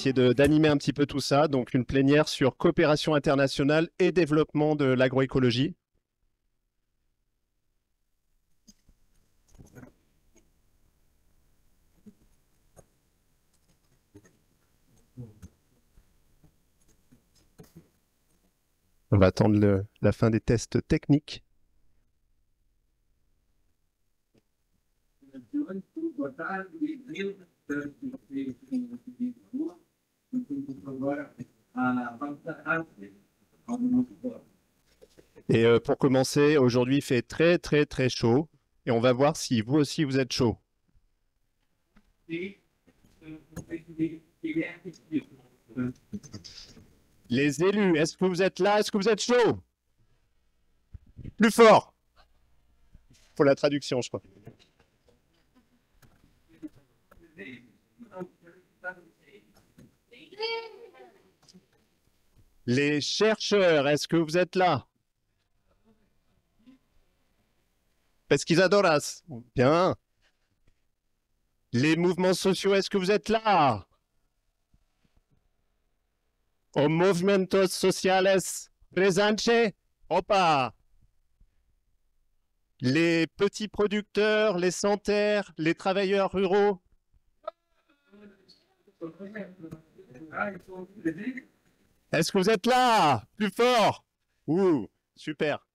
essayer d'animer un petit peu tout ça. Donc, une plénière sur coopération internationale et développement de l'agroécologie. On va attendre la fin des tests techniques. Et pour commencer, aujourd'hui, il fait très, très, très chaud. Et on va voir si vous aussi, vous êtes chaud. Les élus, est-ce que vous êtes là? Est-ce que vous êtes chaud? Plus fort. Pour la traduction, je crois. Les chercheurs, est-ce que vous êtes là? Pesquisadoras, bien. Les mouvements sociaux, est-ce que vous êtes là? Os movimentos sociales presentes? Opa! Les petits producteurs, les sanitaires, les travailleurs ruraux? Est-ce que vous êtes là? Plus fort! Ouh, super.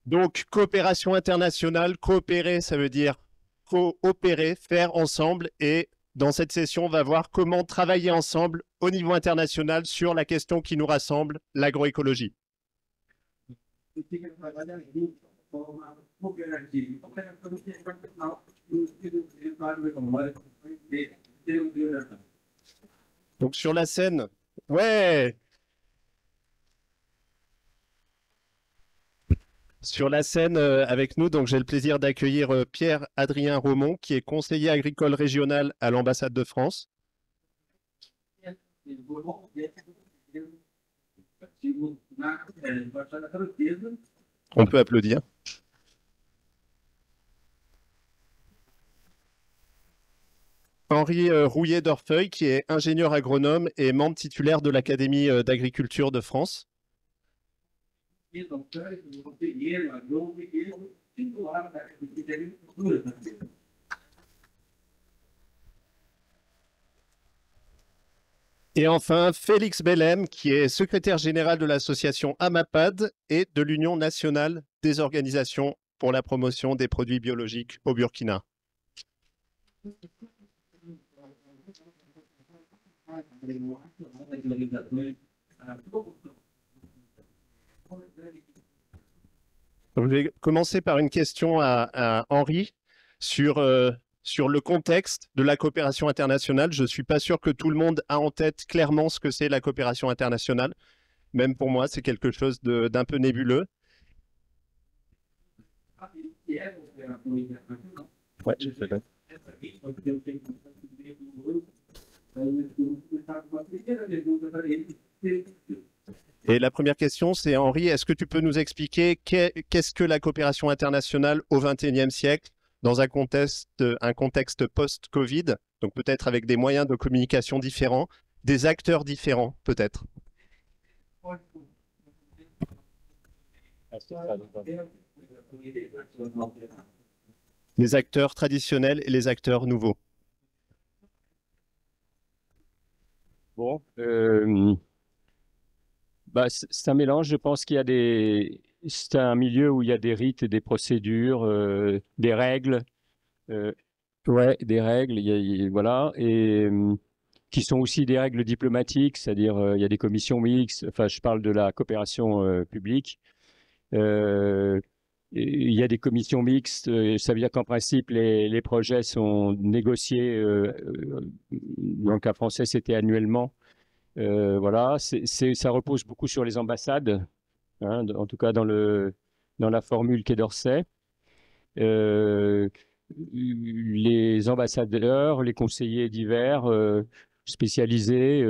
Donc, coopération internationale, coopérer, ça veut dire coopérer, faire ensemble. Et dans cette session, on va voir comment travailler ensemble au niveau international sur la question qui nous rassemble, l'agroécologie. Donc, sur la scène, ouais! Sur la scène avec nous, donc j'ai le plaisir d'accueillir Pierre-Adrien Romont, qui est conseiller agricole régional à l'ambassade de France. On peut applaudir. Henri Rouillet-Dorfeuille, qui est ingénieur agronome et membre titulaire de l'Académie d'agriculture de France. Et enfin, Félix Bellem, qui est secrétaire général de l'association AMAPAD et de l'Union nationale des organisations pour la promotion des produits biologiques au Burkina. Je vais commencer par une question à Henri sur le contexte de la coopération internationale. Je ne suis pas sûr que tout le monde a en tête clairement ce que c'est la coopération internationale. Même pour moi, c'est quelque chose d'un peu nébuleux. Ouais, je fais bien. Et la première question, c'est Henri, est-ce que tu peux nous expliquer qu'est-ce que la coopération internationale au XXIe siècle, dans un contexte post-Covid, donc peut-être avec des moyens de communication différents, des acteurs différents peut-être? Les acteurs traditionnels et les acteurs nouveaux. Bon, c'est un mélange. Je pense qu'il y a c'est un milieu où il y a des rites et des procédures, des règles. Ouais, des règles, voilà, et qui sont aussi des règles diplomatiques, c'est-à-dire il y a des commissions mixtes. Enfin, je parle de la coopération publique. Il y a des commissions mixtes. Ça veut dire qu'en principe, les projets sont négociés. Dans le cas français, c'était annuellement. Voilà, ça repose beaucoup sur les ambassades, hein, en tout cas dans la formule Quai d'Orsay. Les ambassadeurs, les conseillers divers spécialisés,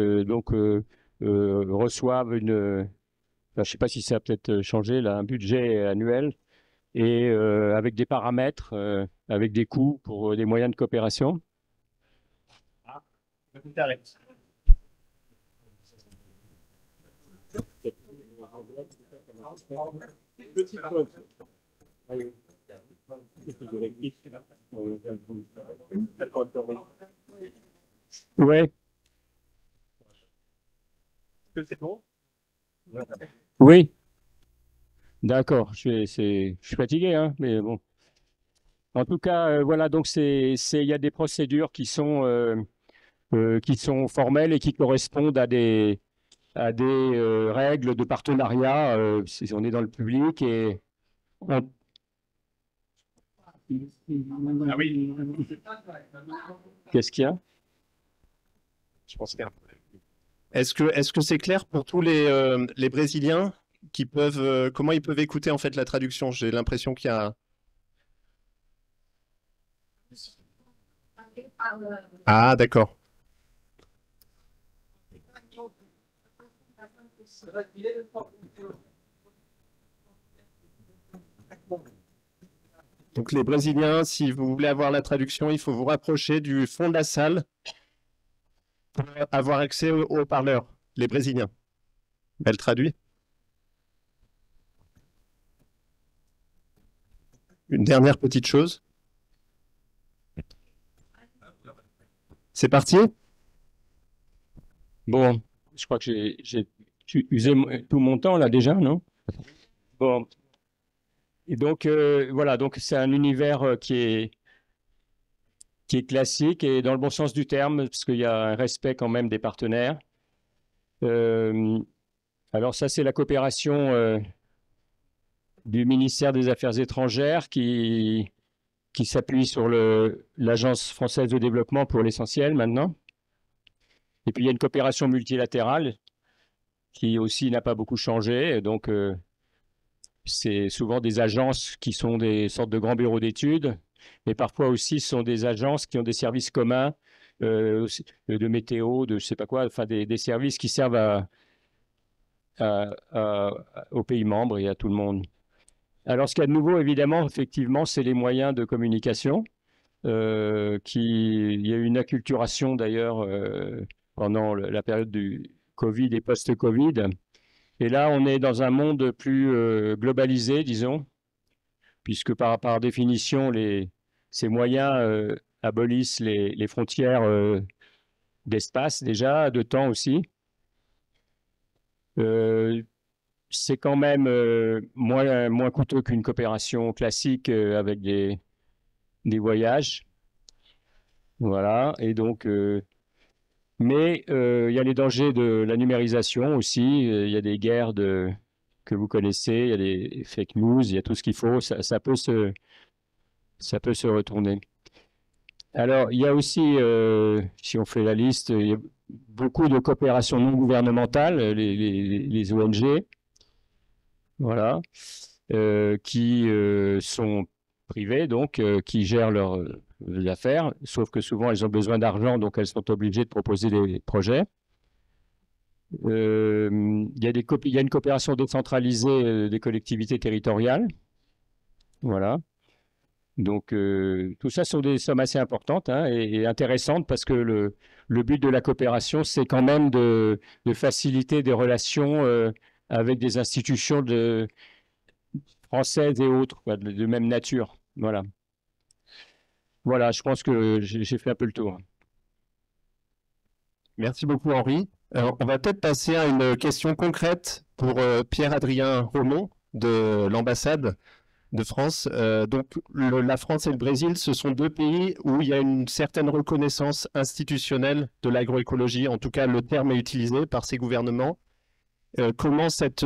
reçoivent enfin, je ne sais pas si ça a peut-être changé, là, un budget annuel et avec des paramètres, avec des coûts pour des moyens de coopération. Ouais. Oui, d'accord. Je suis fatigué, hein, mais bon. En tout cas, voilà, donc il y a des procédures qui sont formelles et qui correspondent à des règles de partenariat. Si on est dans le public et on- Ah oui. Qu'est-ce qu'il y a? Je pense qu'il y a un problème. Est-ce que c'est clair pour tous les Brésiliens qui peuvent, comment ils peuvent écouter en fait la traduction? J'ai l'impression qu'il y a. Ah, d'accord. Donc les Brésiliens, si vous voulez avoir la traduction, il faut vous rapprocher du fond de la salle pour avoir accès aux haut-parleurs. Les Brésiliens. Elle traduit. Une dernière petite chose. C'est parti? Bon, je crois que j'ai usé tout mon temps là déjà, non? Bon, et donc voilà, donc c'est un univers qui est classique et dans le bon sens du terme, parce qu'il y a un respect quand même des partenaires. Euh, alors ça, c'est la coopération du ministère des Affaires étrangères qui s'appuie sur l'Agence française de développement pour l'essentiel maintenant. Et puis il y a une coopération multilatérale qui aussi n'a pas beaucoup changé. Donc c'est souvent des agences qui sont des sortes de grands bureaux d'études, mais parfois aussi ce sont des agences qui ont des services communs de météo, de je sais pas quoi, enfin des services qui servent aux pays membres et à tout le monde. Alors ce qu'il y a de nouveau, évidemment, effectivement, c'est les moyens de communication. Il y a eu une acculturation d'ailleurs pendant la période du Covid et post-Covid. Et là, on est dans un monde plus globalisé, disons, puisque par définition, ces moyens abolissent les frontières d'espace déjà, de temps aussi. Euh, c'est quand même moins coûteux qu'une coopération classique avec des voyages. Voilà, et donc, mais il y a les dangers de la numérisation aussi, il y a des guerres que vous connaissez, il y a des fake news, il y a tout ce qu'il faut, ça peut se retourner. Alors, il y a aussi, si on fait la liste, il y a beaucoup de coopérations non gouvernementales, les ONG, voilà, qui sont privées, donc, qui gèrent leurs affaires, sauf que souvent elles ont besoin d'argent, donc elles sont obligées de proposer des projets. Il y a une coopération décentralisée des collectivités territoriales, voilà. Donc, tout ça sont des sommes assez importantes hein, et intéressantes parce que le but de la coopération, c'est quand même de faciliter des relations avec des institutions françaises et autres, quoi, de même nature. Voilà. Voilà, je pense que j'ai fait un peu le tour. Merci beaucoup, Henri. Alors, on va peut-être passer à une question concrète pour Pierre-Adrien Romont de l'ambassade de France. Donc, la France et le Brésil, ce sont deux pays où il y a une certaine reconnaissance institutionnelle de l'agroécologie. En tout cas, le terme est utilisé par ces gouvernements. Comment cette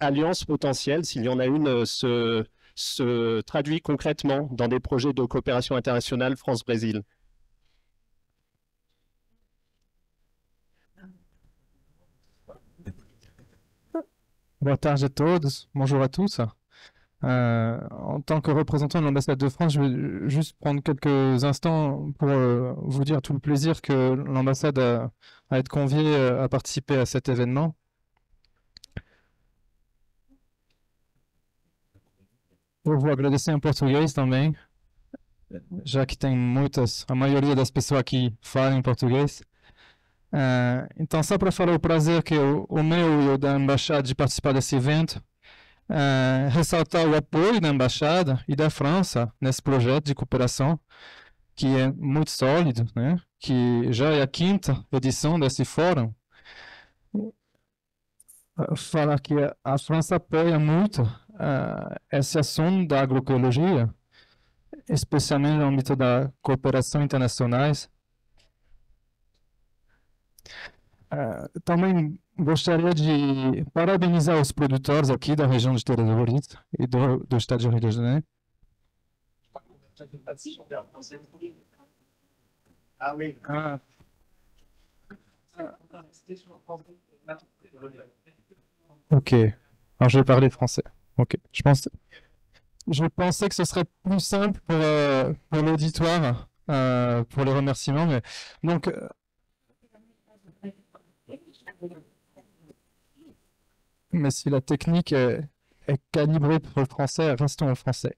alliance potentielle, s'il y en a une, se traduit concrètement dans des projets de coopération internationale France-Brésil? Boa tarde a todos, bonjour à tous. En tant que représentant de l'ambassade de France, je vais juste prendre quelques instants pour vous dire tout le plaisir que l'ambassade a à être conviée à participer à cet événement. Eu vou agradecer em português também, já que tem a maioria das pessoas aqui falam em português. Então, só para falar o prazer que o meu e o da Embaixada de participar desse evento, ressaltar o apoio da Embaixada e da França nesse projeto de cooperação, que é muito sólido, né? Que já é a 5ª edição desse fórum. Falar que a França apoia muito esse assunto da agroecologia, especialmente no âmbito da cooperação internacionais. Também gostaria de parabenizar os produtores aqui da região de Teresópolis e do estado de Rio de Janeiro. Ok, alors je vais parler français. Ok, je pensais que ce serait plus simple pour l'auditoire, pour les remerciements, mais donc. Mais si la technique est calibrée pour le français, restons en français.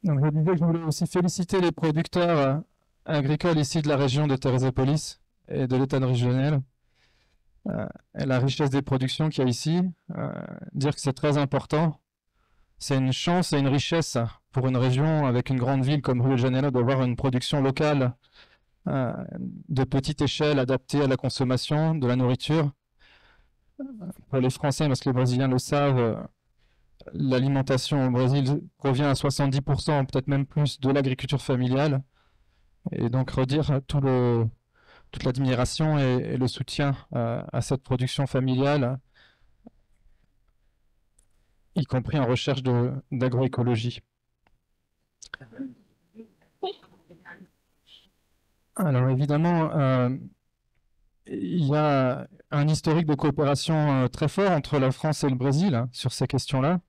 Donc, je disais que je voulais aussi féliciter les producteurs agricoles ici de la région de Teresópolis et de l'État de Rio de Janeiro. Et la richesse des productions qu'il y a ici, dire que c'est très important. C'est une chance et une richesse pour une région avec une grande ville comme Rio de Janeiro d'avoir une production locale de petite échelle adaptée à la consommation de la nourriture. Pour les Français, parce que les Brésiliens le savent, l'alimentation au Brésil provient à 70%, peut-être même plus, de l'agriculture familiale. Et donc redire toute l'admiration et le soutien à cette production familiale, y compris en recherche d'agroécologie. Alors évidemment, il y a un historique de coopération très fort entre la France et le Brésil sur ces questions-là.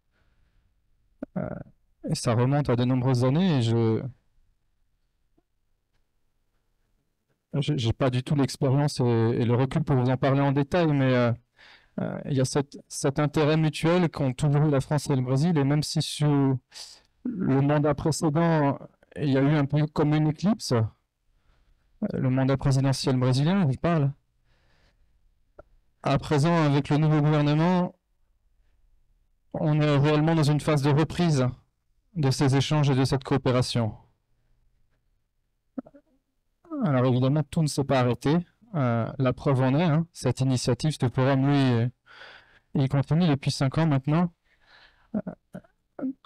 Et ça remonte à de nombreuses années et je n'ai pas du tout l'expérience et le recul pour vous en parler en détail, mais il y a cet intérêt mutuel qu'ont toujours eu la France et le Brésil, et même si sous le mandat précédent, il y a eu un peu comme une éclipse, le mandat présidentiel brésilien, je parle. À présent, avec le nouveau gouvernement, on est réellement dans une phase de reprise de ces échanges et de cette coopération. Alors évidemment, tout ne s'est pas arrêté. La preuve en est, cette initiative, ce forum, lui, il continue depuis 5 ans maintenant.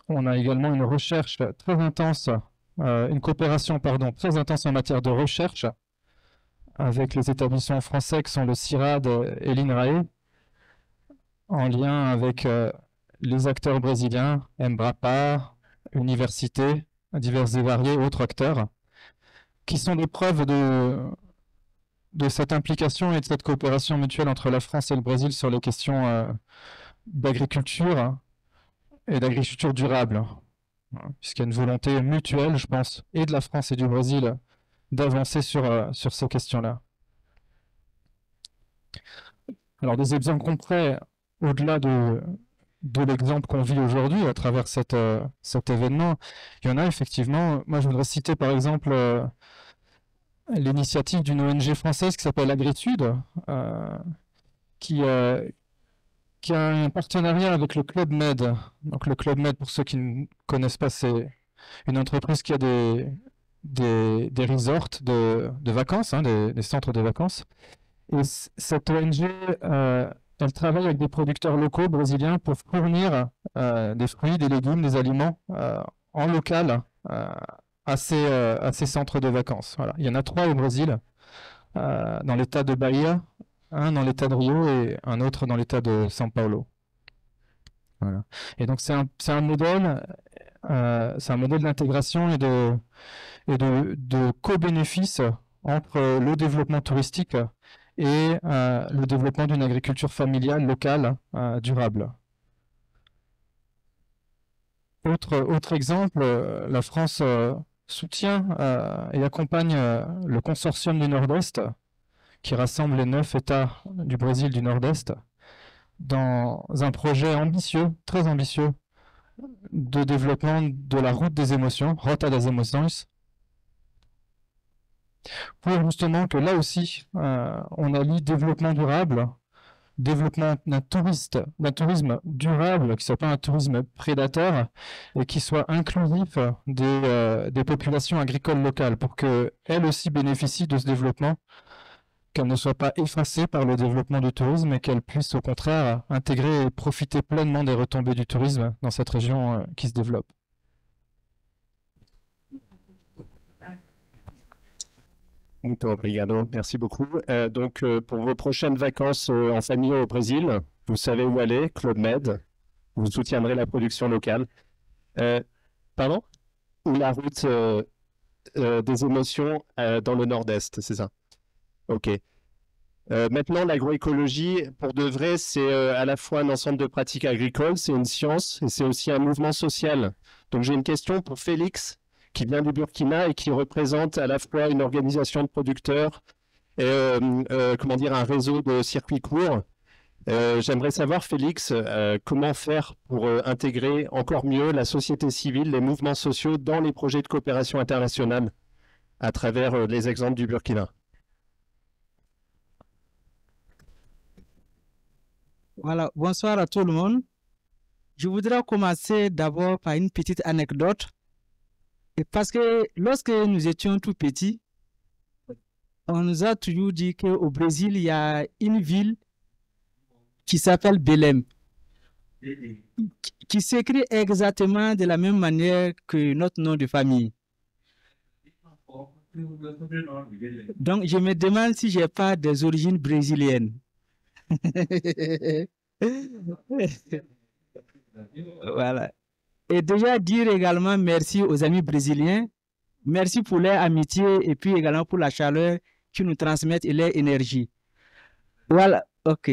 On a également une recherche très intense, une coopération, très intense en matière de recherche avec les établissements français qui sont le CIRAD et l'INRAE, en lien avec les acteurs brésiliens, Embrapa, universités, divers et variés, autres acteurs, qui sont des preuves de cette implication et de cette coopération mutuelle entre la France et le Brésil sur les questions d'agriculture et d'agriculture durable, puisqu'il y a une volonté mutuelle, je pense, et de la France et du Brésil d'avancer sur ces questions-là. Alors des exemples concrets, au-delà de l'exemple qu'on vit aujourd'hui à travers cet événement, il y en a effectivement. Moi, je voudrais citer par exemple l'initiative d'une ONG française qui s'appelle Agri-Sud, qui a un partenariat avec le Club Med. Donc le Club Med, pour ceux qui ne connaissent pas, c'est une entreprise qui a des resorts de vacances, des centres de vacances. Et cette ONG, elle travaille avec des producteurs locaux brésiliens pour fournir des fruits, des légumes, des aliments en local à ces centres de vacances. Voilà. Il y en a 3 au Brésil, dans l'état de Bahia, un dans l'état de Rio et un autre dans l'état de São Paulo. Voilà. Et donc c'est un modèle d'intégration et de co-bénéfice entre le développement touristique et le développement d'une agriculture familiale locale durable. Autre exemple, la France soutient et accompagne le consortium du Nord-Est, qui rassemble les 9 États du Brésil du Nord-Est, dans un projet ambitieux, très ambitieux, de développement de la route des émotions, Rota das Emoções, pour justement que là aussi, on allie développement durable, développement d'un tourisme durable, qui ne soit pas un tourisme prédateur et qui soit inclusif des populations agricoles locales pour qu'elles aussi bénéficient de ce développement, qu'elles ne soient pas effacées par le développement du tourisme et qu'elles puissent au contraire intégrer et profiter pleinement des retombées du tourisme dans cette région qui se développe. Muito obrigado. Merci beaucoup. Donc, pour vos prochaines vacances en famille au Brésil, vous savez où aller, Club Med. Vous soutiendrez la production locale. Pardon? Ou la route des émotions dans le nord-est, c'est ça? Ok. Maintenant, l'agroécologie, pour de vrai, c'est à la fois un ensemble de pratiques agricoles, c'est une science et c'est aussi un mouvement social. Donc, j'ai une question pour Félix, qui vient du Burkina et qui représente à la fois une organisation de producteurs et comment dire, un réseau de circuits courts. J'aimerais savoir, Félix, comment faire pour intégrer encore mieux la société civile, les mouvements sociaux dans les projets de coopération internationale à travers les exemples du Burkina. Voilà, bonsoir à tout le monde. Je voudrais commencer d'abord par une petite anecdote. Et parce que lorsque nous étions tout petits, on nous a toujours dit qu'au Brésil, il y a une ville qui s'appelle Belém, qui s'écrit exactement de la même manière que notre nom de famille. Donc, je me demande si je n'ai pas des origines brésiliennes. Voilà. Et déjà dire également merci aux amis brésiliens. Merci pour leur amitié et puis également pour la chaleur qu'ils nous transmettent et leur énergie. Voilà, ok.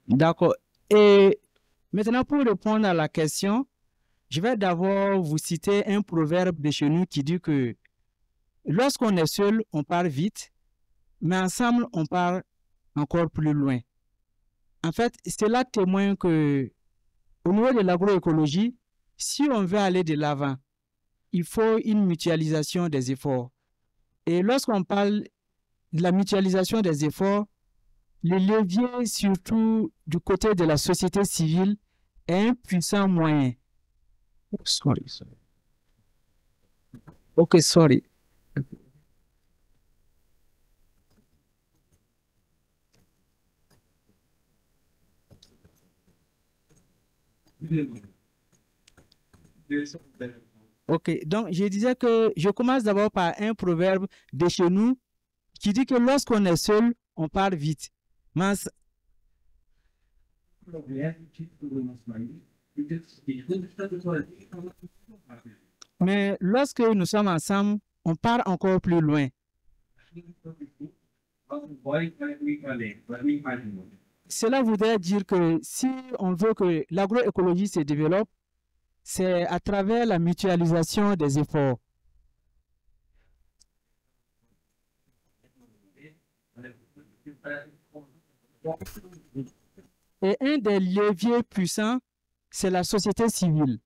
D'accord. Et maintenant, pour répondre à la question, je vais d'abord vous citer un proverbe de chez nous qui dit que lorsqu'on est seul, on part vite, mais ensemble, on part encore plus loin. En fait, cela témoigne que au niveau de l'agroécologie, si on veut aller de l'avant, il faut une mutualisation des efforts. Et lorsqu'on parle de la mutualisation des efforts, le levier, surtout du côté de la société civile, est un puissant moyen. Sorry. Ok, sorry. Ok, donc je disais que je commence d'abord par un proverbe de chez nous qui dit que lorsqu'on est seul, on part vite. Mais lorsque nous sommes ensemble, on part encore plus loin. Cela voudrait dire que si on veut que l'agroécologie se développe, c'est à travers la mutualisation des efforts. Et un des leviers puissants, c'est la société civile.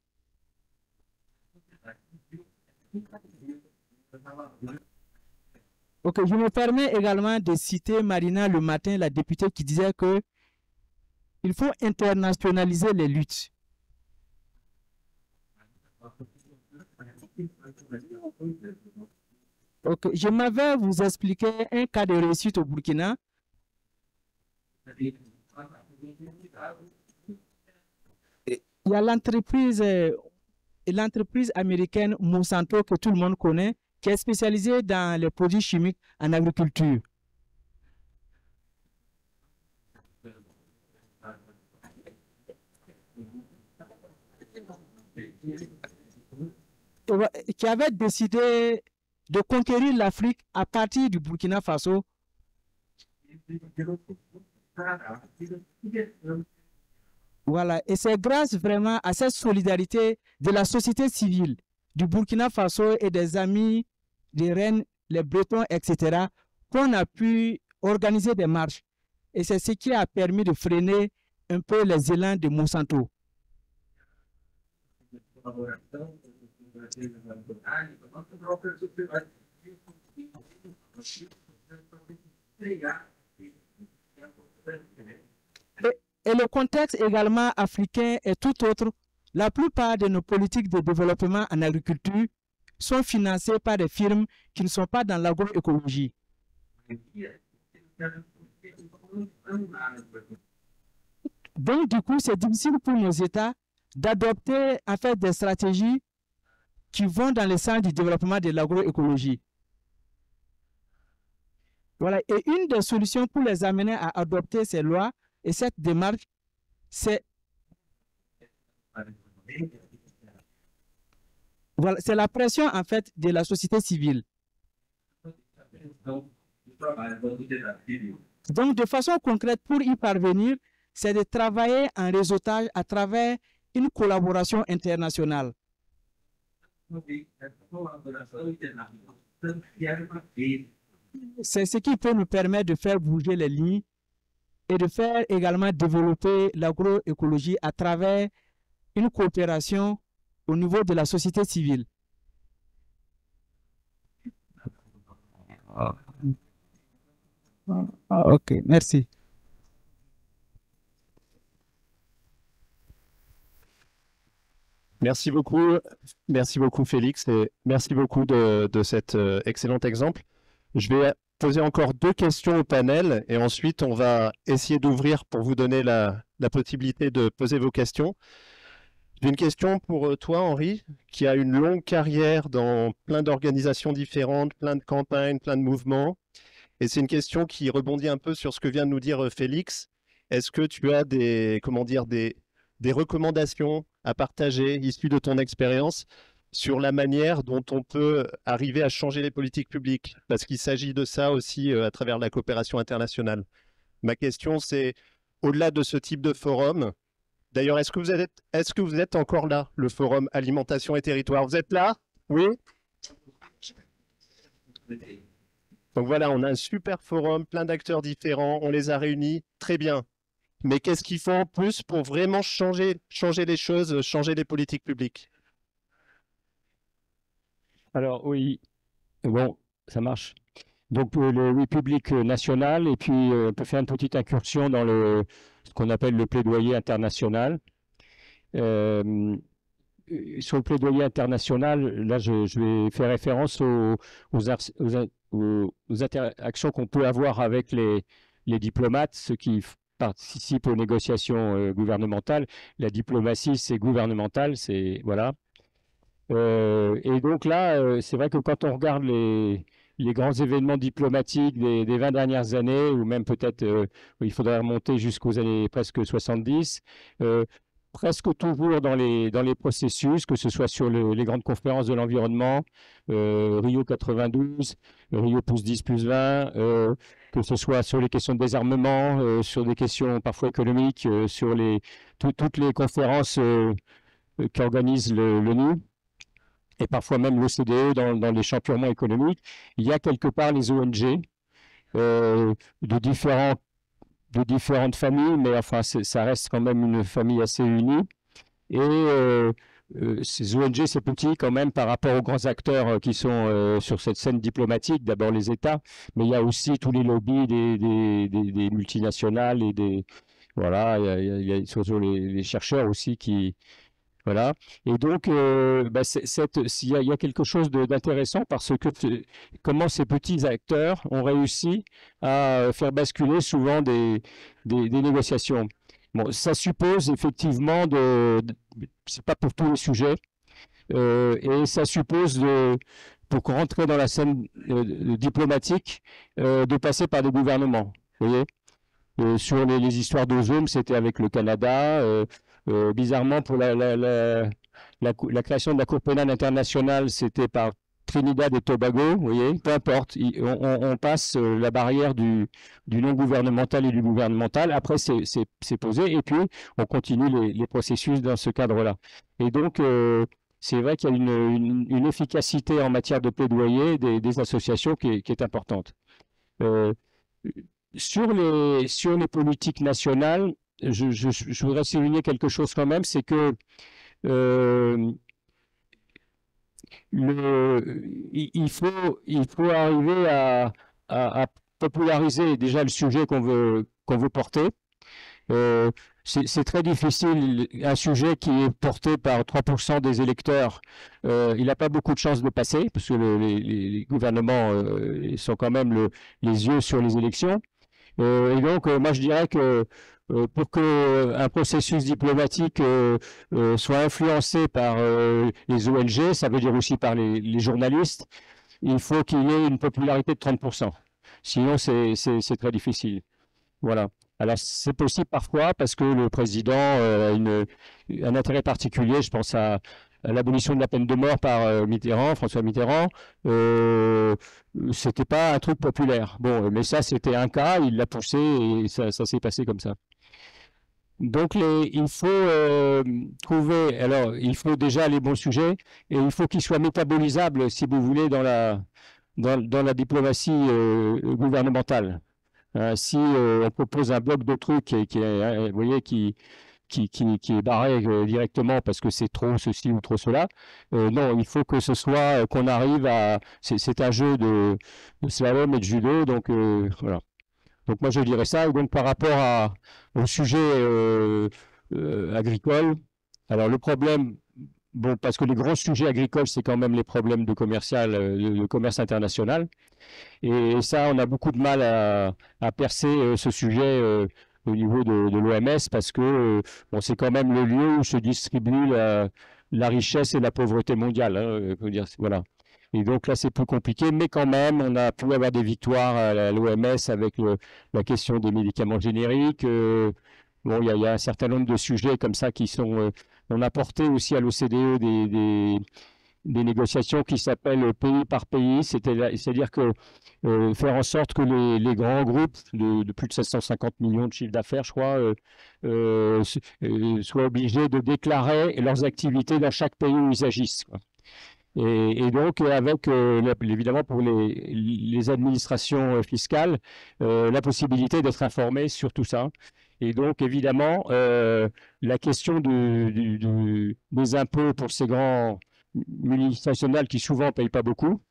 Ok, je me permets également de citer Marina le matin, la députée, qui disait que il faut internationaliser les luttes. Ok, je m'avais vous expliquer un cas de réussite au Burkina. Il y a l'entreprise américaine Monsanto que tout le monde connaît, qui est spécialisée dans les produits chimiques en agriculture. Qui avait décidé de conquérir l'Afrique à partir du Burkina Faso. Voilà, et c'est grâce vraiment à cette solidarité de la société civile du Burkina Faso et des amis des Rennes, les Bretons, etc., qu'on a pu organiser des marches. Et c'est ce qui a permis de freiner un peu les élans de Monsanto. Et le contexte également africain est tout autre. La plupart de nos politiques de développement en agriculture sont financées par des firmes qui ne sont pas dans l'agroécologie. Donc, du coup, c'est difficile pour nos États d'adopter en fait des stratégies qui vont dans le sens du développement de l'agroécologie. Voilà. Et une des solutions pour les amener à adopter ces lois et cette démarche, c'est voilà, c'est la pression en fait de la société civile. Donc, de façon concrète, pour y parvenir, c'est de travailler en réseautage à travers une collaboration internationale. C'est ce qui peut nous permettre de faire bouger les lignes et de faire également développer l'agroécologie à travers une coopération au niveau de la société civile. Ok, merci. Merci beaucoup Félix, et merci beaucoup de cet excellent exemple. Je vais poser encore 2 questions au panel et ensuite on va essayer d'ouvrir pour vous donner la possibilité de poser vos questions. J'ai une question pour toi, Henri, qui a une longue carrière dans plein d'organisations différentes, plein de campagnes, plein de mouvements. Et c'est une question qui rebondit un peu sur ce que vient de nous dire Félix. Est-ce que tu as des recommandations à partager issues de ton expérience sur la manière dont on peut arriver à changer les politiques publiques? Parce qu'il s'agit de ça aussi à travers la coopération internationale. Ma question, c'est, au-delà de ce type de forum, d'ailleurs, est-ce que vous êtes encore là, le forum Alimentation et Territoire? Vous êtes là? Oui? Donc voilà, on a un super forum, plein d'acteurs différents, on les a réunis, très bien. Mais qu'est-ce qu'il faut en plus pour vraiment changer les choses, changer les politiques publiques? Alors oui, bon, ça marche. Donc le public national, et puis on peut faire une petite incursion dans ce qu'on appelle le plaidoyer international. Sur le plaidoyer international, là je vais faire référence aux interactions qu'on peut avoir avec les diplomates, ceux qui participent aux négociations gouvernementales. La diplomatie, c'est gouvernemental, c'est voilà. Et donc là, c'est vrai que quand on regarde les grands événements diplomatiques des 20 dernières années, ou même peut-être il faudrait remonter jusqu'aux années presque 70, presque toujours dans les processus, que ce soit sur les grandes conférences de l'environnement, Rio 92, Rio +10 +20, que ce soit sur les questions de désarmement, sur des questions parfois économiques, sur toutes les conférences qu'organise l'ONU, et parfois même l'OCDE dans les champs purement économiques, il y a quelque part les ONG de différentes familles, mais enfin ça reste quand même une famille assez unie. Et ces ONG, c'est petit quand même par rapport aux grands acteurs qui sont sur cette scène diplomatique, d'abord les États, mais il y a aussi tous les lobbies des multinationales et voilà, il y a surtout les chercheurs aussi qui... Voilà. Et donc, il y a quelque chose d'intéressant parce que comment ces petits acteurs ont réussi à faire basculer souvent des négociations. Bon, ça suppose effectivement c'est pas pour tous les sujets, et ça suppose pour rentrer dans la scène diplomatique, de passer par des gouvernements. Vous voyez, sur les histoires d'Ozum, c'était avec le Canada. Bizarrement, pour la création de la Cour pénale internationale, c'était par Trinidad et Tobago, vous voyez, peu importe, on passe la barrière du non-gouvernemental et du gouvernemental, après c'est posé, et puis on continue les processus dans ce cadre-là. Et donc, c'est vrai qu'il y a une efficacité en matière de plaidoyer des associations qui est importante. Sur les politiques nationales, je voudrais souligner quelque chose quand même, c'est que il faut arriver à populariser déjà le sujet qu'on veut porter. C'est très difficile. Un sujet qui est porté par 3% des électeurs, il n'a pas beaucoup de chances de passer, parce que les gouvernements sont quand même les yeux sur les élections. Et donc, moi, je dirais que pour qu'un processus diplomatique soit influencé par les ONG, ça veut dire aussi par les journalistes, il faut qu'il y ait une popularité de 30%. Sinon, c'est très difficile. Voilà. Alors, c'est possible parfois parce que le président a un intérêt particulier. Je pense à l'abolition de la peine de mort par François Mitterrand. C'était pas un truc populaire. Bon, mais ça, c'était un cas, il l'a poussé et ça s'est passé comme ça. Donc, il faut trouver. Alors, il faut déjà les bons sujets et il faut qu'ils soient métabolisables, si vous voulez, dans la diplomatie gouvernementale. Si on propose un bloc de trucs vous voyez, qui est barré directement parce que c'est trop ceci ou trop cela, non, il faut que ce soit qu'on arrive à... C'est un jeu de slalom et de judo, donc voilà. Donc moi je dirais ça. Donc par rapport au sujet agricole, alors le problème... Bon, parce que les gros sujets agricoles, c'est quand même les problèmes de commerce international. Et ça, on a beaucoup de mal à percer ce sujet au niveau de l'OMS parce que bon, c'est quand même le lieu où se distribue la richesse et la pauvreté mondiale. Faut dire, voilà. Et donc là, c'est plus compliqué, mais quand même, on a pu avoir des victoires à l'OMS avec la question des médicaments génériques. Bon, il y a un certain nombre de sujets comme ça qui sont... on a porté aussi à l'OCDE des négociations qui s'appellent pays par pays, c'est-à-dire que faire en sorte que les grands groupes de plus de 750 millions de chiffre d'affaires, je crois, soient obligés de déclarer leurs activités dans chaque pays où ils agissent, quoi. Et donc, avec, évidemment, pour les administrations fiscales, la possibilité d'être informées sur tout ça. Et donc, évidemment, la question des impôts pour ces grands multinationales qui souvent ne payent pas beaucoup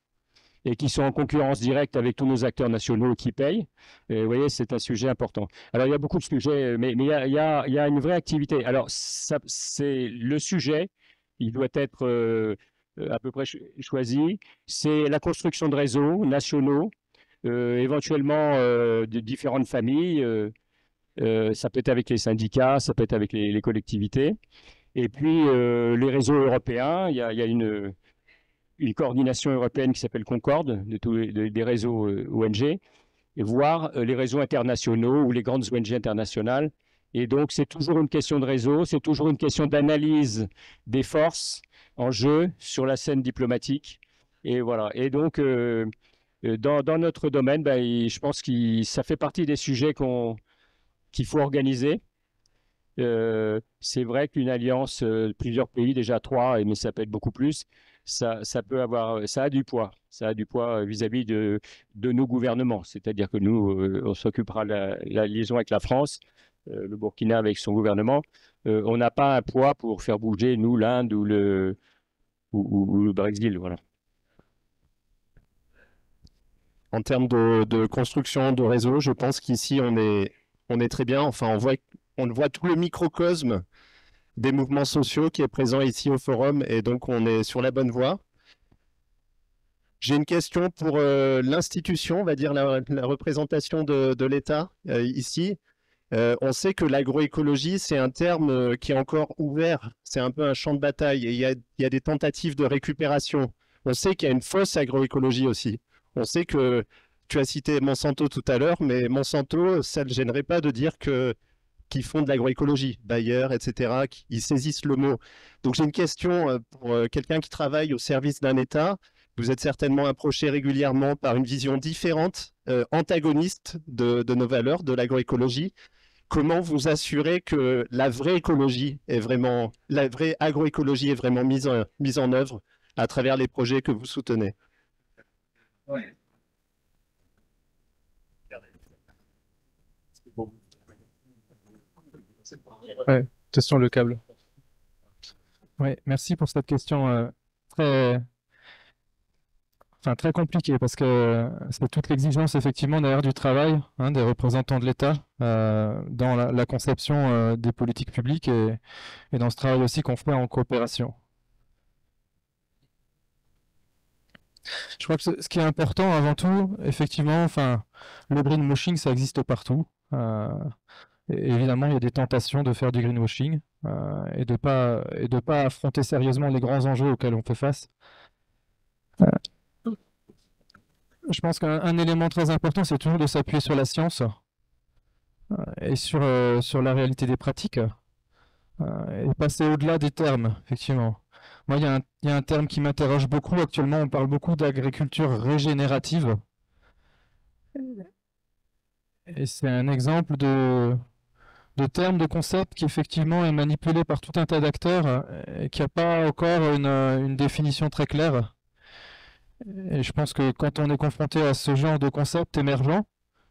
et qui sont en concurrence directe avec tous nos acteurs nationaux qui payent, vous voyez, c'est un sujet important. Alors, il y a beaucoup de sujets, mais il y a une vraie activité. Alors, c'est le sujet, il doit être à peu près choisi. C'est la construction de réseaux nationaux, éventuellement de différentes familles. Ça peut être avec les syndicats, ça peut être avec les collectivités. Et puis, les réseaux européens, il y a une coordination européenne qui s'appelle Concorde, des réseaux ONG, et voire les réseaux internationaux ou les grandes ONG internationales. Et donc, c'est toujours une question de réseau, c'est toujours une question d'analyse des forces en jeu sur la scène diplomatique. Et voilà. Et donc, dans notre domaine, je pense que ça fait partie des sujets qu'il faut organiser. C'est vrai qu'une alliance, plusieurs pays, déjà 3, mais ça peut être beaucoup plus, ça a du poids. Ça a du poids vis-à-vis de nos gouvernements. C'est-à-dire que nous, on s'occupera de la liaison avec la France, le Burkina avec son gouvernement. On n'a pas un poids pour faire bouger, nous, l'Inde ou le Brésil. Voilà. En termes de construction de réseau, je pense qu'ici, on est très bien. Enfin, on voit tout le microcosme des mouvements sociaux qui est présent ici au forum et donc on est sur la bonne voie. J'ai une question pour l'institution, on va dire la représentation de l'État ici. On sait que l'agroécologie, c'est un terme qui est encore ouvert, c'est un peu un champ de bataille et il y a des tentatives de récupération. On sait qu'il y a une fausse agroécologie aussi. On sait que tu as cité Monsanto tout à l'heure, mais Monsanto, ça ne gênerait pas de dire qu'ils font de l'agroécologie, Bayer, etc., ils saisissent le mot. Donc j'ai une question pour quelqu'un qui travaille au service d'un État. Vous êtes certainement approché régulièrement par une vision différente, antagoniste de nos valeurs, de l'agroécologie. Comment vous assurez que la vraie agroécologie est vraiment mise en œuvre à travers les projets que vous soutenez? Ouais. Ouais, question le câble. Oui, merci pour cette question très, enfin, très compliqué parce que c'est toute l'exigence effectivement derrière du travail hein, des représentants de l'État dans la conception des politiques publiques et dans ce travail aussi qu'on fait en coopération. Je crois que ce qui est important avant tout, effectivement, enfin, le greenwashing, ça existe partout. Et évidemment, il y a des tentations de faire du greenwashing et de pas affronter sérieusement les grands enjeux auxquels on fait face. Je pense qu'un élément très important, c'est toujours de s'appuyer sur la science et sur la réalité des pratiques et passer au-delà des termes, effectivement. Moi, il y a un terme qui m'interroge beaucoup. Actuellement, on parle beaucoup d'agriculture régénérative. Et c'est un exemple de terme, de concept qui effectivement est manipulé par tout un tas d'acteurs et qui n'a pas encore une définition très claire. Et je pense que quand on est confronté à ce genre de concept émergent,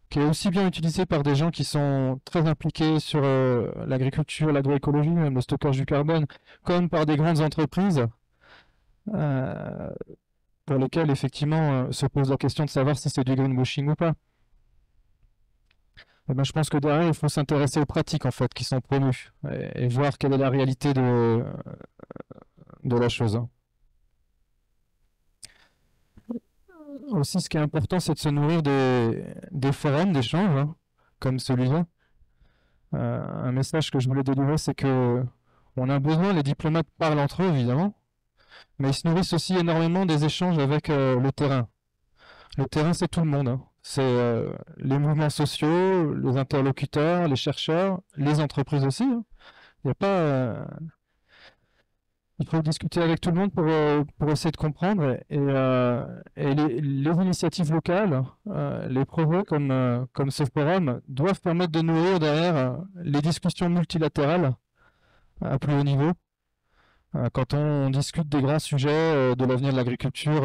qui est aussi bien utilisé par des gens qui sont très impliqués sur l'agriculture, l'agroécologie, même le stockage du carbone, comme par des grandes entreprises, pour lesquelles effectivement se pose la question de savoir si c'est du greenwashing ou pas. Eh ben, je pense que derrière, il faut s'intéresser aux pratiques en fait qui sont promues et voir quelle est la réalité de la chose. Aussi, ce qui est important, c'est de se nourrir des forums d'échange, hein, comme celui-là. Un message que je voulais délivrer, c'est que on a besoin, les diplomates parlent entre eux, évidemment, mais ils se nourrissent aussi énormément des échanges avec le terrain. Le terrain, c'est tout le monde. Hein. C'est les mouvements sociaux, les interlocuteurs, les chercheurs, les entreprises aussi. Hein. Il n'y a pas... Il faut discuter avec tout le monde pour essayer de comprendre. Et les initiatives locales, les projets comme ce forum, doivent permettre de nourrir derrière les discussions multilatérales à plus haut niveau. Quand on discute des grands sujets de l'avenir de l'agriculture,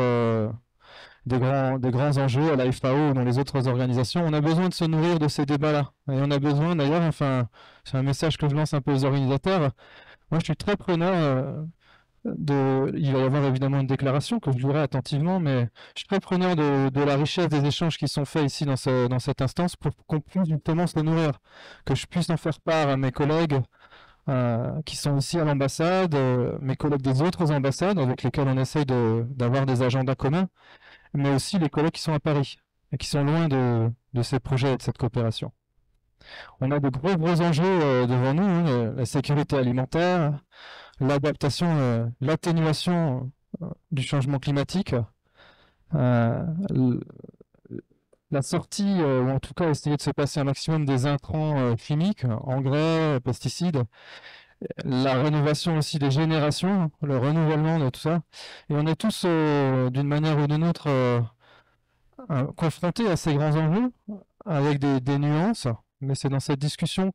des grands enjeux à la FAO ou dans les autres organisations, on a besoin de se nourrir de ces débats-là. Et on a besoin d'ailleurs, enfin, c'est un message que je lance un peu aux organisateurs, moi je suis très preneur il va y avoir évidemment une déclaration que je lirai attentivement, mais je suis très preneur de la richesse des échanges qui sont faits ici dans cette instance pour qu'on puisse justement se nourrir, que je puisse en faire part à mes collègues qui sont ici à l'ambassade, mes collègues des autres ambassades avec lesquels on essaye d'avoir des agendas communs, mais aussi les collègues qui sont à Paris et qui sont loin de ces projets et de cette coopération. On a de gros enjeux devant nous, hein, la sécurité alimentaire, l'adaptation, l'atténuation du changement climatique, la sortie, ou en tout cas essayer de se passer un maximum des intrants chimiques, engrais, pesticides, la rénovation aussi des générations, le renouvellement de tout ça. Et on est tous, d'une manière ou d'une autre, confrontés à ces grands enjeux, avec des nuances, mais c'est dans cette discussion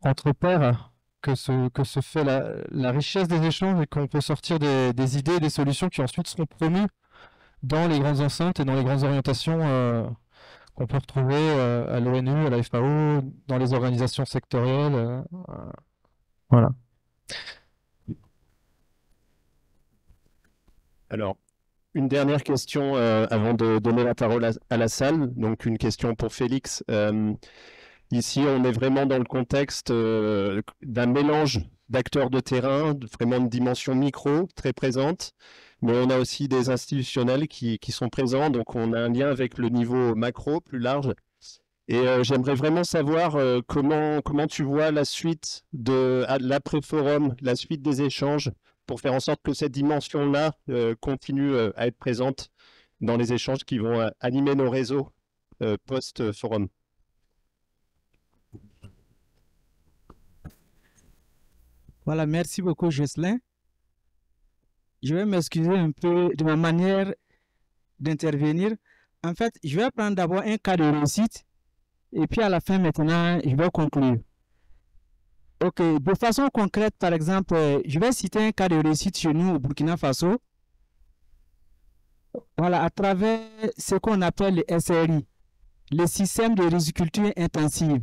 entre pairs que se fait la richesse des échanges et qu'on peut sortir des idées et des solutions qui ensuite seront promues dans les grandes enceintes et dans les grandes orientations qu'on peut retrouver à l'ONU, à la FAO, dans les organisations sectorielles. Voilà. Alors, une dernière question avant de donner la parole à la salle. Donc, une question pour Félix. Ici, on est vraiment dans le contexte d'un mélange d'acteurs de terrain, vraiment de dimension micro, très présente, mais on a aussi des institutionnels qui sont présents, donc on a un lien avec le niveau macro, plus large. Et j'aimerais vraiment savoir comment tu vois la suite de l'après-forum, la suite des échanges, pour faire en sorte que cette dimension-là continue à être présente dans les échanges qui vont animer nos réseaux post-forum. Voilà, merci beaucoup, Jocelyn. Je vais m'excuser un peu de ma manière d'intervenir. En fait, je vais prendre d'abord un cas de réussite et puis à la fin, maintenant, je vais conclure. Ok, de façon concrète, par exemple, je vais citer un cas de réussite chez nous au Burkina Faso. Voilà, à travers ce qu'on appelle le SRI, le système de riziculture intensive.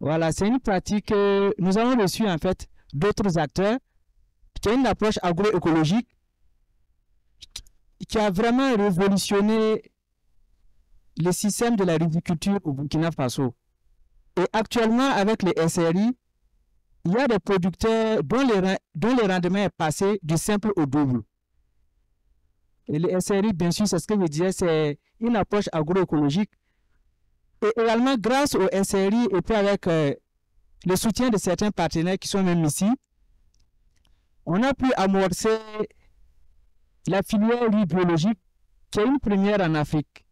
Voilà, c'est une pratique que nous avons reçu en fait d'autres acteurs qui ont une approche agroécologique qui a vraiment révolutionné le système de la riziculture au Burkina Faso. Et actuellement, avec les SRI, il y a des producteurs dont le rendement est passé du simple au double. Et les SRI, bien sûr, c'est ce que je disais, c'est une approche agroécologique. Et également, grâce aux SRI et puis avec le soutien de certains partenaires qui sont même ici, on a pu amorcer la filière riz biologique qui est une première en Afrique.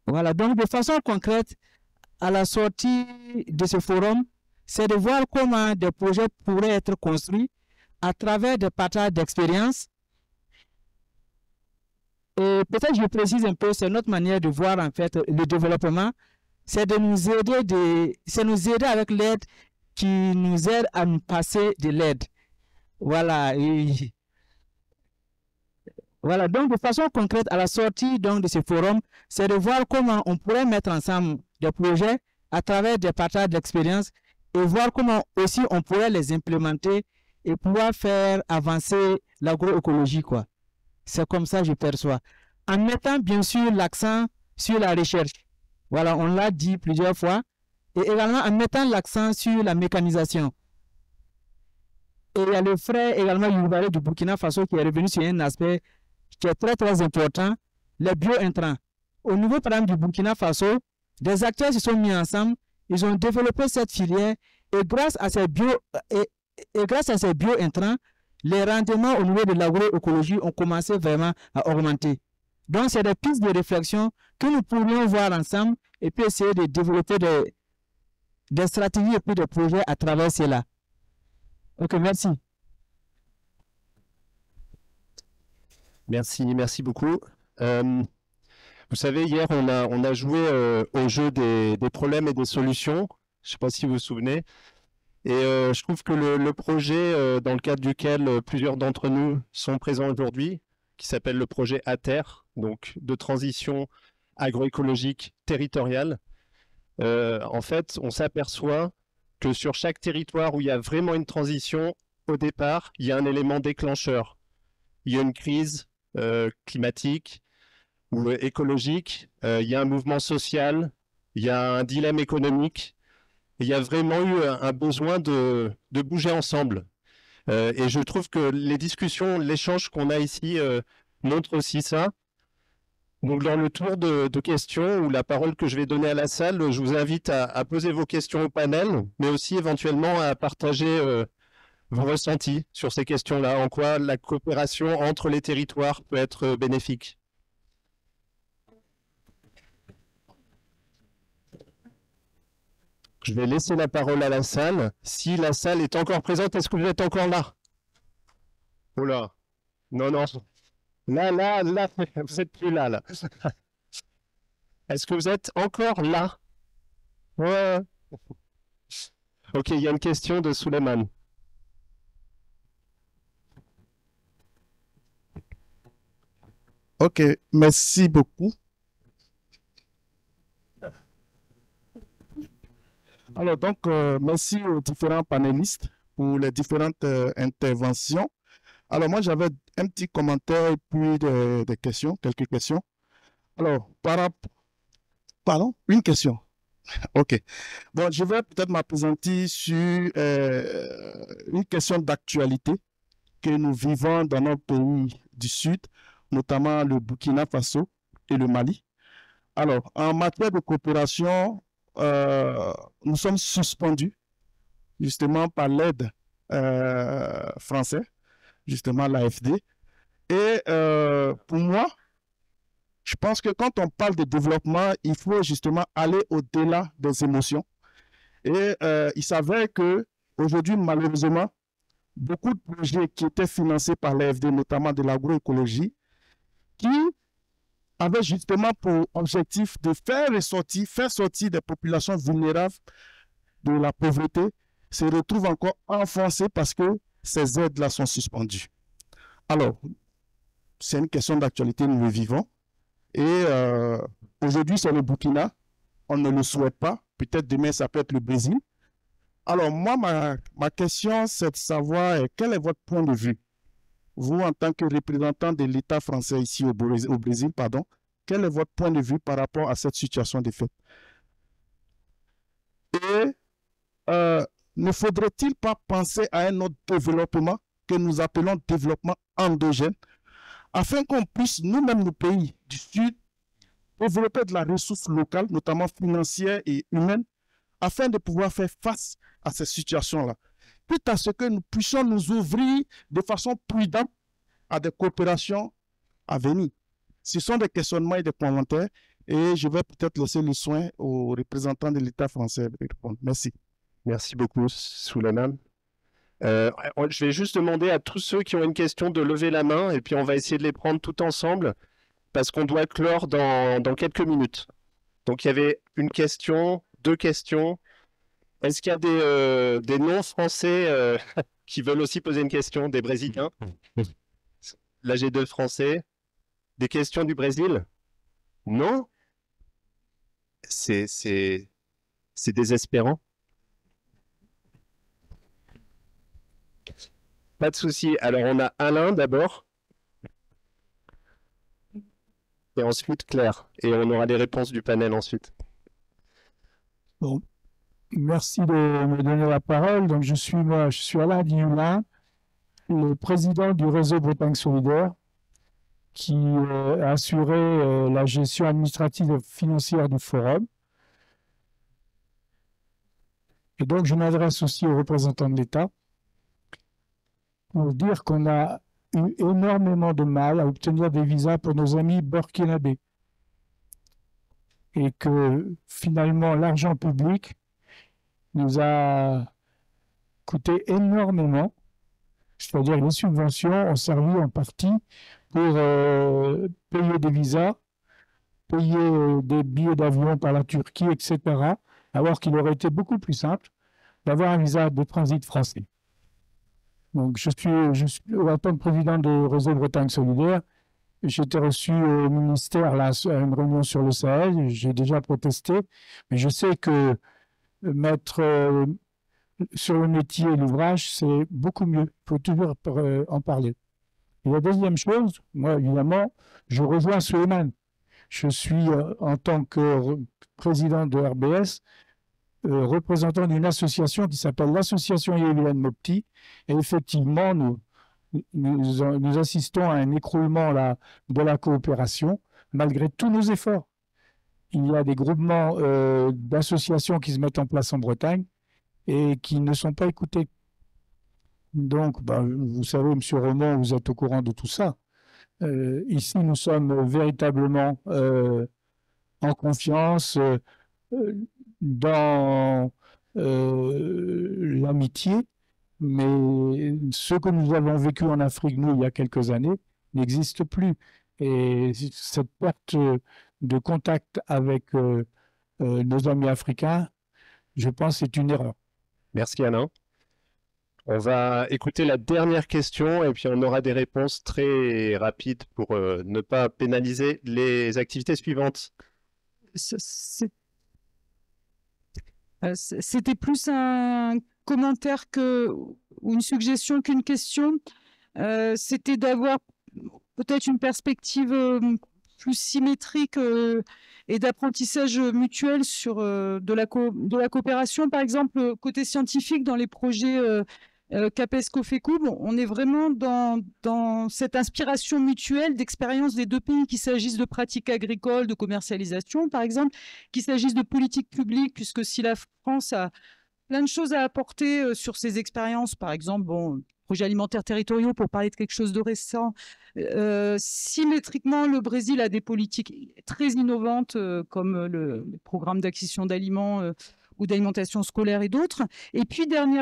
Voilà, donc de façon concrète, à la sortie de ce forum, c'est de voir comment des projets pourraient être construits à travers des partages d'expérience. Et peut-être je précise un peu, c'est notre manière de voir en fait le développement, c'est de nous aider, c'est nous aider avec l'aide qui nous aide à nous passer de l'aide. Voilà. Voilà, donc de façon concrète, à la sortie donc, de ce forum, c'est de voir comment on pourrait mettre ensemble des projets à travers des partages d'expérience et voir comment aussi on pourrait les implémenter et pouvoir faire avancer l'agroécologie, quoi. C'est comme ça que je perçois. En mettant bien sûr l'accent sur la recherche. Voilà, on l'a dit plusieurs fois. Et également en mettant l'accent sur la mécanisation. Et il y a le frère également Youbare du Burkina Faso qui est revenu sur un aspect qui est très très important, les bio-intrants. Au niveau par exemple du Burkina Faso, des acteurs se sont mis ensemble, ils ont développé cette filière et grâce à ces bio-intrants, les rendements au niveau de l'agroécologie ont commencé vraiment à augmenter. Donc c'est des pistes de réflexion que nous pourrions voir ensemble et puis essayer de développer des stratégies et puis des projets à travers cela. Ok, merci. Merci beaucoup. Vous savez, hier, on a joué au jeu des problèmes et des solutions. Je ne sais pas si vous vous souvenez. Et je trouve que le projet dans le cadre duquel plusieurs d'entre nous sont présents aujourd'hui, qui s'appelle le projet ATER, donc de transition agroécologique territoriale, en fait, on s'aperçoit que sur chaque territoire où il y a vraiment une transition, au départ, il y a un élément déclencheur. Il y a une crise climatique ou écologique, il y a un mouvement social, il y a un dilemme économique. Il y a vraiment eu un besoin de bouger ensemble. Et je trouve que les discussions, l'échange qu'on a ici montre aussi ça. Donc dans le tour de questions ou la parole que je vais donner à la salle, je vous invite à poser vos questions au panel, mais aussi éventuellement à partager vos ressentis sur ces questions-là, en quoi la coopération entre les territoires peut être bénéfique. Je vais laisser la parole à la salle. Si la salle est encore présente, est-ce que vous êtes encore là? Oh là. Non. Là, vous êtes plus là. Est-ce que vous êtes encore là? Ouais. Ok, il y a une question de Souleymane. Ok, merci beaucoup. Alors, donc, merci aux différents panélistes pour les différentes interventions. Alors, moi, j'avais un petit commentaire et puis des questions, quelques questions. Alors, pardon, une question. Ok. Bon, je vais peut-être m'appesantir sur une question d'actualité que nous vivons dans nos pays du Sud, notamment le Burkina Faso et le Mali. Alors, en matière de coopération, nous sommes suspendus justement par l'aide française, justement l'AFD. Et pour moi, je pense que quand on parle de développement, il faut justement aller au-delà des émotions. Et il s'avère que aujourd'hui, malheureusement, beaucoup de projets qui étaient financés par l'AFD, notamment de l'agroécologie, qui avait justement pour objectif de faire sortir des populations vulnérables de la pauvreté, se retrouvent encore enfoncées parce que ces aides-là sont suspendues. Alors, c'est une question d'actualité, nous le vivons. Et aujourd'hui, c'est le Burkina. On ne le souhaite pas. Peut-être demain, ça peut être le Brésil. Alors, moi, ma question, c'est de savoir quel est votre point de vue vous, en tant que représentant de l'État français ici au Brésil, pardon, quel est votre point de vue par rapport à cette situation de fait? Et ne faudrait-il pas penser à un autre développement que nous appelons développement endogène, afin qu'on puisse, nous-mêmes, nos pays du Sud, développer de la ressource locale, notamment financière et humaine, afin de pouvoir faire face à ces situations-là, quitte à ce que nous puissions nous ouvrir de façon prudente à des coopérations à venir. Ce sont des questionnements et des commentaires, et je vais peut-être laisser le soin aux représentants de l'État français de répondre. Merci. Merci beaucoup, Souleymane. Je vais juste demander à tous ceux qui ont une question de lever la main, et puis on va essayer de les prendre tout ensemble, parce qu'on doit clore dans quelques minutes. Donc il y avait une question, deux questions. Est-ce qu'il y a des non-français qui veulent aussi poser une question, des Brésiliens? Là, j'ai deux Français. Des questions du Brésil? Non? C'est désespérant. Pas de souci. Alors, on a Alain d'abord. Et ensuite Claire. Et on aura les réponses du panel ensuite. Bon, merci de me donner la parole. Donc, je suis Alain Dioulin, le président du réseau Bretagne Solidaire, qui a assuré la gestion administrative et financière du forum. Et donc, je m'adresse aussi aux représentants de l'État pour dire qu'on a eu énormément de mal à obtenir des visas pour nos amis burkinabés. Et que finalement, l'argent public nous a coûté énormément, c'est-à-dire les subventions ont servi en partie pour payer des visas, payer des billets d'avion par la Turquie, etc., alors qu'il aurait été beaucoup plus simple d'avoir un visa de transit français. Donc, je suis en tant que président du réseau Bretagne Solidaire, j'ai été reçu au ministère là, à une réunion sur le Sahel, j'ai déjà protesté, mais je sais que mettre sur le métier l'ouvrage, c'est beaucoup mieux. Il faut toujours en parler. Et la deuxième chose, moi, évidemment, je rejoins Souleymane. Je suis, en tant que président de RBS, représentant d'une association qui s'appelle l'Association Yevilan Mopti. Et effectivement, nous assistons à un écroulement de la coopération, malgré tous nos efforts. Il y a des groupements d'associations qui se mettent en place en Bretagne et qui ne sont pas écoutés. Donc, vous savez, M. Roman, vous êtes au courant de tout ça. Ici, nous sommes véritablement en confiance dans l'amitié, mais ce que nous avons vécu en Afrique, nous, il y a quelques années, n'existe plus. Et cette perte de contact avec nos amis africains, je pense que c'est une erreur. Merci Alain. On va écouter la dernière question et puis on aura des réponses très rapides pour ne pas pénaliser les activités suivantes. C'était plus un commentaire ou une suggestion qu'une question. C'était d'avoir peut-être une perspective plus symétrique et d'apprentissage mutuel sur de la coopération. Par exemple, côté scientifique, dans les projets CAPES-COFECUB, on est vraiment dans cette inspiration mutuelle d'expérience des deux pays, qu'il s'agisse de pratiques agricoles, de commercialisation, par exemple, qu'il s'agisse de politique publique, puisque si la France a plein de choses à apporter sur ces expériences, par exemple, projets alimentaires territoriaux, pour parler de quelque chose de récent. Symétriquement, le Brésil a des politiques très innovantes, comme le programme d'acquisition d'aliments ou d'alimentation scolaire et d'autres. Et puis, dernier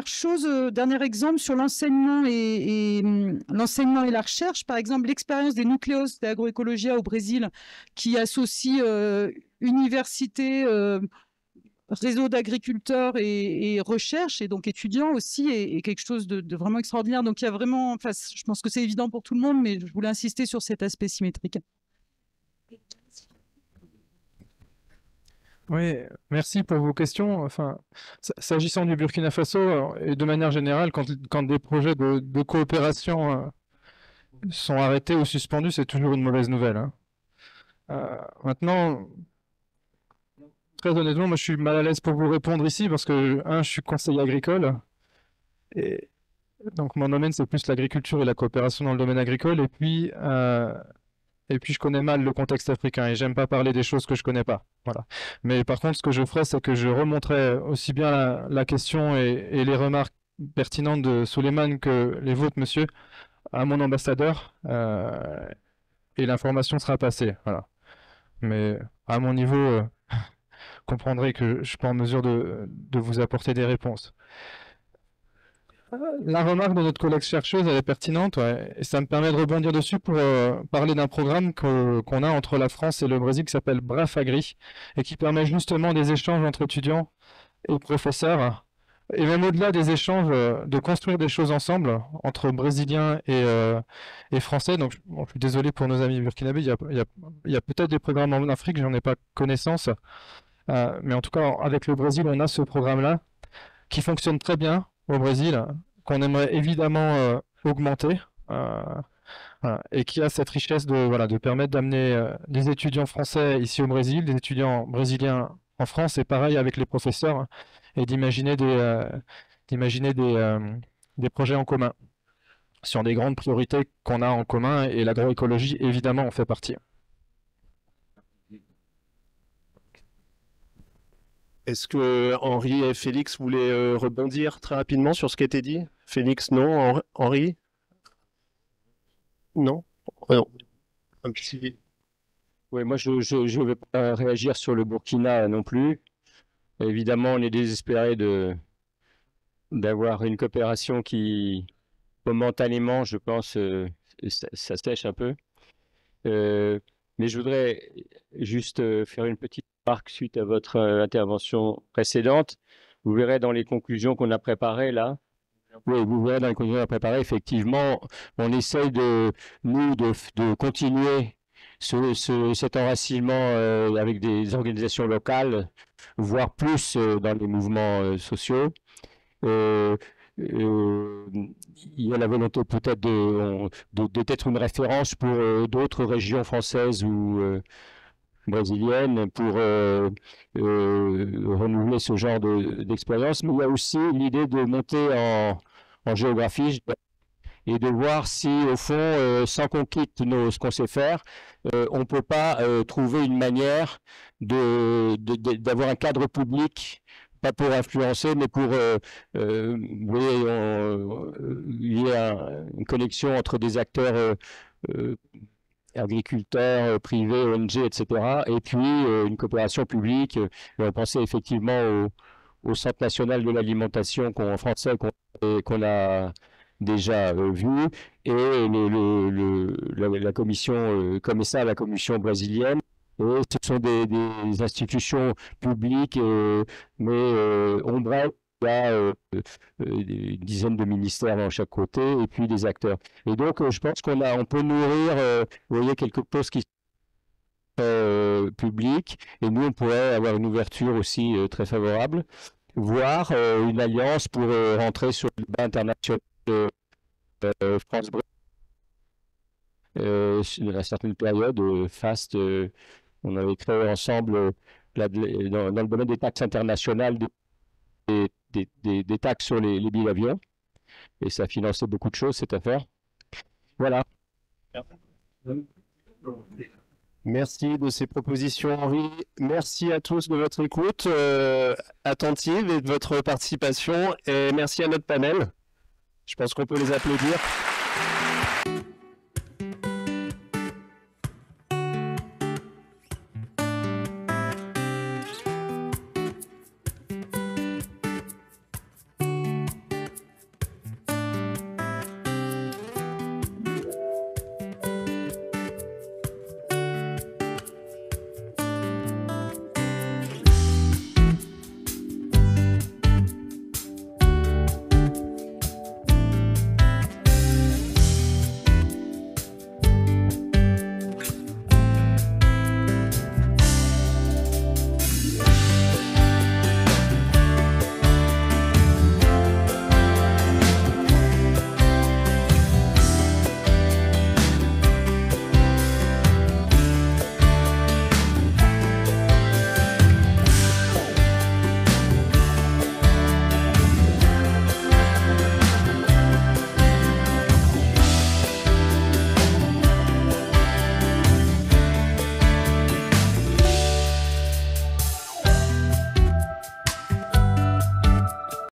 exemple sur l'enseignement et la recherche. Par exemple, l'expérience des Núcleos de Agroecologia au Brésil, qui associe université, réseau d'agriculteurs et recherche, et donc étudiants aussi, est quelque chose de vraiment extraordinaire. Donc il y a vraiment, je pense que c'est évident pour tout le monde, mais je voulais insister sur cet aspect symétrique. Oui, merci pour vos questions. Enfin, s'agissant du Burkina Faso, et de manière générale, quand des projets de coopération sont arrêtés ou suspendus, c'est toujours une mauvaise nouvelle, hein. Maintenant, très honnêtement, moi je suis mal à l'aise pour vous répondre ici parce que, je suis conseiller agricole et donc mon domaine c'est plus l'agriculture et la coopération dans le domaine agricole et puis je connais mal le contexte africain et j'aime pas parler des choses que je connais pas. Voilà. Mais par contre, ce que je ferais, c'est que je remonterais aussi bien la question et les remarques pertinentes de Souleymane que les vôtres, monsieur, à mon ambassadeur et l'information sera passée. Voilà. Mais à mon niveau, comprendrez que je suis pas en mesure de vous apporter des réponses. La remarque de notre collègue chercheuse, elle est pertinente, ouais, et ça me permet de rebondir dessus pour parler d'un programme qu'on a entre la France et le Brésil qui s'appelle Braf Agri et qui permet justement des échanges entre étudiants et professeurs, et même au-delà des échanges, de construire des choses ensemble entre Brésiliens et Français. Donc, bon, je suis désolé pour nos amis burkinabés, il y a peut-être des programmes en Afrique, j'en ai pas connaissance, mais en tout cas, avec le Brésil, on a ce programme-là qui fonctionne très bien au Brésil, qu'on aimerait évidemment augmenter, voilà, et qui a cette richesse de permettre d'amener des étudiants français ici au Brésil, des étudiants brésiliens en France, et pareil avec les professeurs, et d'imaginer des projets en commun sur des grandes priorités qu'on a en commun, et l'agroécologie, évidemment, en fait partie. Est-ce que Henri et Félix voulaient rebondir très rapidement sur ce qui a été dit? Félix, non. Henri? Non? Non. Un petit... Oui, moi, je ne vais pas réagir sur le Burkina non plus. Évidemment, on est désespéré d'avoir une coopération qui, momentanément, je pense, ça sèche un peu. Mais je voudrais juste faire une petite remarque suite à votre intervention précédente. Vous verrez dans les conclusions qu'on a préparées là. Oui, vous verrez dans les conclusions qu'on a préparées, effectivement, on essaye de continuer cet enracinement avec des organisations locales, voire plus dans les mouvements sociaux. Il y a la volonté peut-être d'être une référence pour d'autres régions françaises ou brésiliennes pour renouveler ce genre d'expérience. Mais il y a aussi l'idée de monter en géographie et de voir si, au fond, sans qu'on quitte ce qu'on sait faire, on ne peut pas trouver une manière d'avoir un cadre public, pas pour influencer, mais pour, vous voyez, il y a une connexion entre des acteurs agriculteurs, privés, ONG, etc., et puis une coopération publique. On pensait effectivement au Centre national de l'alimentation en français qu'on a déjà vu, et la commission, comme ça, la commission brésilienne. Et ce sont des institutions publiques, mais ombrelles. Il y a une dizaine de ministères dans chaque côté, et puis des acteurs. Et donc, je pense on peut nourrir, vous voyez, quelque chose qui est public, et nous, on pourrait avoir une ouverture aussi très favorable, voire une alliance pour rentrer sur le débat international France-Brésil. À une certaine période, FAST, on avait créé ensemble, dans le domaine des taxes internationales, des taxes sur les billets d'avion. Et ça finançait beaucoup de choses, cette affaire. Voilà. Merci de ces propositions, Henri. Merci à tous de votre écoute attentive et de votre participation. Et merci à notre panel. Je pense qu'on peut les applaudir.